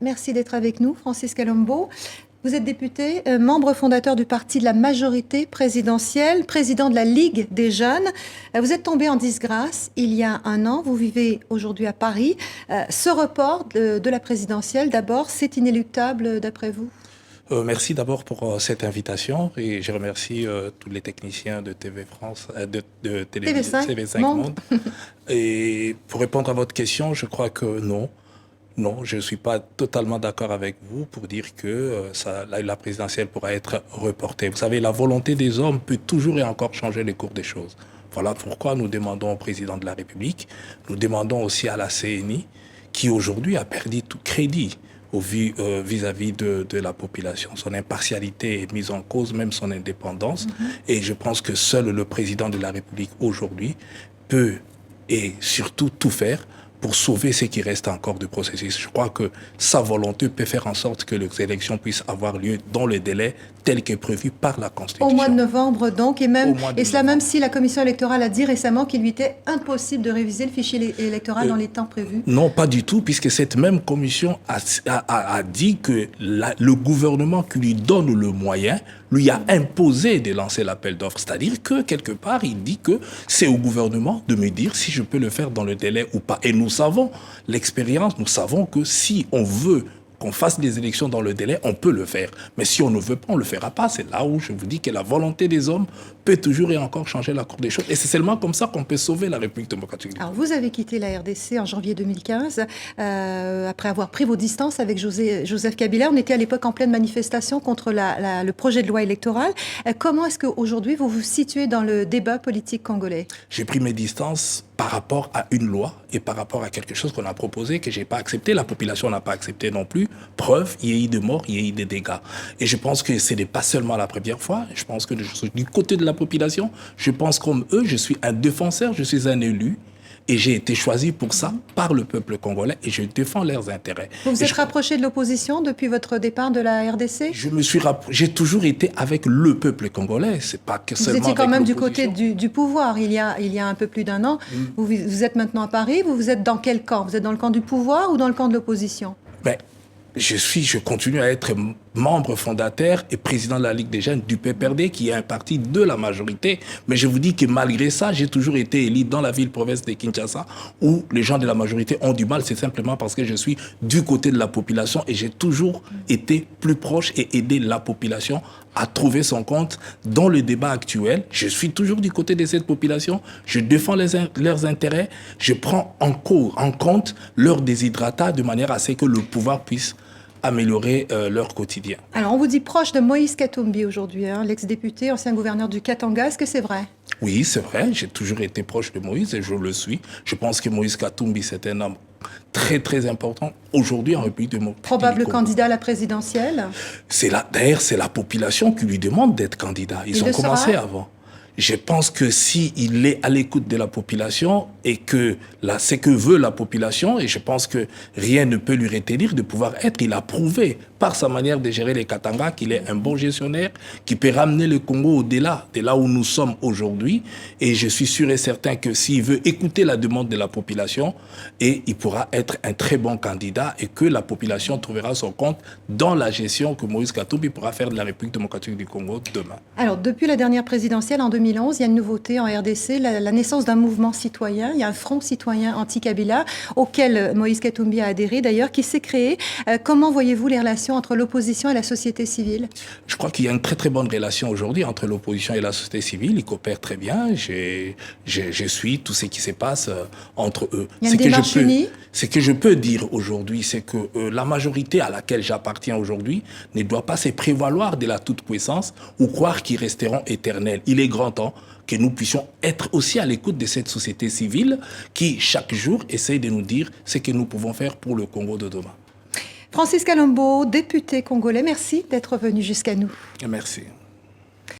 Merci d'être avec nous, Francis Kalombo. Vous êtes député, membre fondateur du parti de la majorité présidentielle, président de la Ligue des jeunes. Vous êtes tombé en disgrâce il y a un an. Vous vivez aujourd'hui à Paris. Ce report de la présidentielle, d'abord, c'est inéluctable d'après vous? Merci d'abord pour cette invitation et je remercie tous les techniciens de TV France, de TV5 Monde. Et pour répondre à votre question, je crois que non. Non, je ne suis pas totalement d'accord avec vous pour dire que la présidentielle pourra être reportée. Vous savez, la volonté des hommes peut toujours et encore changer les cours des choses. Voilà pourquoi nous demandons au président de la République, nous demandons aussi à la CNI, qui aujourd'hui a perdu tout crédit vis-à-vis de la population. Son impartialité est mise en cause, même son indépendance. Et je pense que seul le président de la République aujourd'hui peut et surtout tout faire pour sauver ce qui reste encore du processus. Je crois que sa volonté peut faire en sorte que les élections puissent avoir lieu dans le délai tel que prévu par la Constitution. Au mois de novembre donc, et cela même si la Commission électorale a dit récemment qu'il lui était impossible de réviser le fichier électoral dans les temps prévus. Non, pas du tout, puisque cette même commission a dit que le gouvernement qui lui donne le moyen lui a imposé de lancer l'appel d'offres. C'est-à-dire que, quelque part, il dit que c'est au gouvernement de me dire si je peux le faire dans le délai ou pas. Et nous savons l'expérience, nous savons que si on veut qu'on fasse des élections dans le délai, on peut le faire. Mais si on ne veut pas, on ne le fera pas. C'est là où je vous dis que la volonté des hommes peut toujours et encore changer la cour des choses. Et c'est seulement comme ça qu'on peut sauver la République démocratique. Alors, vous avez quitté la RDC en janvier 2015, après avoir pris vos distances avec Joseph Kabila. On était à l'époque en pleine manifestation contre le projet de loi électorale. Comment est-ce qu'aujourd'hui, vous vous situez dans le débat politique congolais? J'ai pris mes distances par rapport à une loi et par rapport à quelque chose qu'on a proposé que je n'ai pas accepté. La population n'a pas accepté non plus. Preuve, il y a eu des morts, il y a eu des dégâts. Et je pense que ce n'est pas seulement la première fois. Je pense que je suis du côté de la population. Je pense comme eux, je suis un défenseur, je suis un élu. Et j'ai été choisi pour ça par le peuple congolais et je défends leurs intérêts. Vous vous êtes rapproché de l'opposition depuis votre départ de la RDC? J'ai toujours été avec le peuple congolais. C'est pas que seulement. Vous étiez quand même du côté du pouvoir il y a un peu plus d'un an. Vous êtes maintenant à Paris. Vous êtes dans quel camp? Vous êtes dans le camp du pouvoir ou dans le camp de l'opposition? Je continue à être membre fondateur et président de la Ligue des jeunes du PPRD, qui est un parti de la majorité. Mais je vous dis que malgré ça, j'ai toujours été élu dans la ville-province de Kinshasa, où les gens de la majorité ont du mal. C'est simplement parce que je suis du côté de la population et j'ai toujours été plus proche et aidé la population à trouver son compte dans le débat actuel. Je suis toujours du côté de cette population. Je défends leurs intérêts. Je prends en compte leurs déshydratats de manière à ce que le pouvoir puisse améliorer leur quotidien. Alors, on vous dit proche de Moïse Katumbi aujourd'hui, l'ex-député, ancien gouverneur du Katanga. Est-ce que c'est vrai? Oui, c'est vrai. J'ai toujours été proche de Moïse et je le suis. Je pense que Moïse Katumbi, c'est un homme très, très important aujourd'hui en République démocratique. Probable candidat à la présidentielle? D'ailleurs, c'est la population qui lui demande d'être candidat. Ils ont commencé avant. Je pense que s'il est à l'écoute de la population et que c'est que veut la population, et je pense que rien ne peut lui retenir de pouvoir être, il a prouvé par sa manière de gérer les Katanga qu'il est un bon gestionnaire, qui peut ramener le Congo au-delà de là où nous sommes aujourd'hui. Et je suis sûr et certain que s'il veut écouter la demande de la population, il pourra être un très bon candidat et que la population trouvera son compte dans la gestion que Moïse Katumbi pourra faire de la République démocratique du Congo demain. Alors, depuis la dernière présidentielle en 2011, il y a une nouveauté en RDC, la naissance d'un mouvement citoyen. Il y a un front citoyen anti-Kabila auquel Moïse Katumbi a adhéré d'ailleurs, qui s'est créé. Comment voyez-vous les relations entre l'opposition et la société civile? Je crois qu'il y a une très très bonne relation aujourd'hui entre l'opposition et la société civile. Ils coopèrent très bien. Je suis tout ce qui se passe entre eux. Il y a une démarche unie? Ce que je peux dire aujourd'hui, c'est que la majorité à laquelle j'appartiens aujourd'hui ne doit pas se prévaloir de la toute-puissance ou croire qu'ils resteront éternels. Il est grand temps que nous puissions être aussi à l'écoute de cette société civile qui, chaque jour, essaye de nous dire ce que nous pouvons faire pour le Congo de demain. Francis Kalombo, député congolais, merci d'être venu jusqu'à nous. Merci.